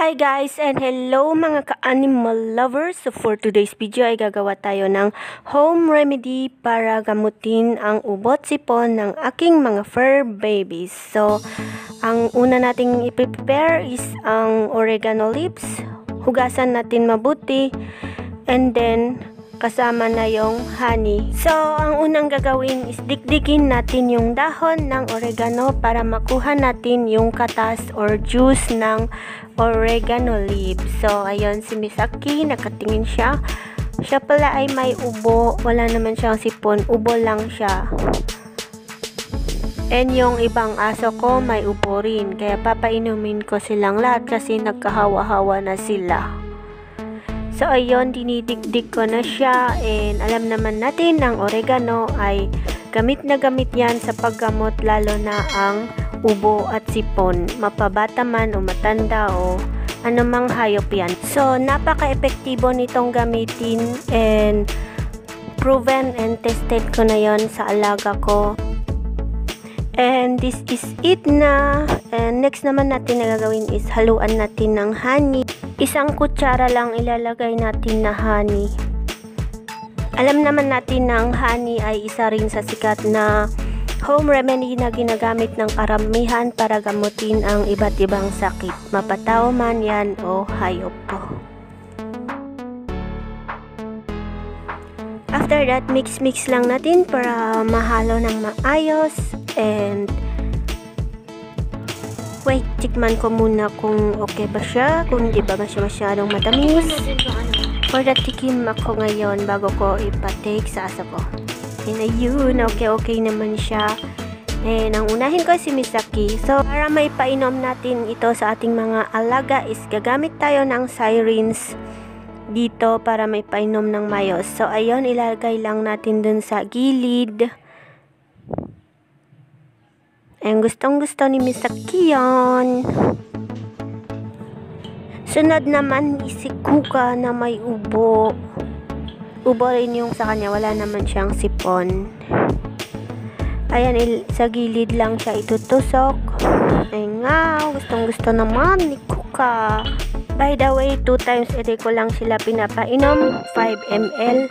Hi guys and hello mga ka-animal lovers. So for today's video ay gagawa tayo ng home remedy para gamutin ang ubot sipon ng aking mga fur babies. So ang una nating i-prepare is ang oregano leaves. Hugasan natin mabuti and then kasama na yung honey. So, ang unang gagawin is dikdikin natin yung dahon ng oregano para makuha natin yung katas or juice ng oregano leaves. So, ayun si Misaki, nakatingin siya. Siya pala ay may ubo. Wala naman siyang sipon. Ubo lang siya. And yung ibang aso ko may ubo rin. Kaya papainumin ko silang lahat kasi nagkahawa-hawa na sila. So, ayun, dinidikdik ko na siya and alam naman natin ang oregano ay gamit na gamit yan sa paggamot lalo na ang ubo at sipon. Mapabata man o matanda o anumang hayop yan. So, napaka-epektibo nitong gamitin and proven and tested ko na yon sa alaga ko. And this is it na. And next naman natin na gagawin is haluan natin ng honey. Isang kutsara lang ilalagay natin na honey. Alam naman natin na ang honey ay isa rin sa sikat na home remedy na ginagamit ng karamihan para gamutin ang iba't ibang sakit. Mapatao man yan o hayop po. After that, mix lang natin para mahalo ng maayos. And wait, tikman ko muna kung okay ba siya, kung di ba siya masyadong matamis. For that, tikim ako ngayon bago ko ipatake sa aso ko. And ayun, okay naman siya. And ang unahin ko si Misaki. So, para may painom natin ito sa ating mga alaga is gagamit tayo ng syringe dito para may painom ng mayos. So, ayun, ilagay lang natin dun sa gilid. And gustong-gusto ni Misaki yan. Sunod naman si Kuka na may ubo. Ubo rin yung sa kanya. Wala naman siyang sipon. Ayan, sa gilid lang siya itutusok. Ay nga, gustong-gusto naman ni Kuka. By the way, 2 times a day ko lang sila pinapainom. 5 ml.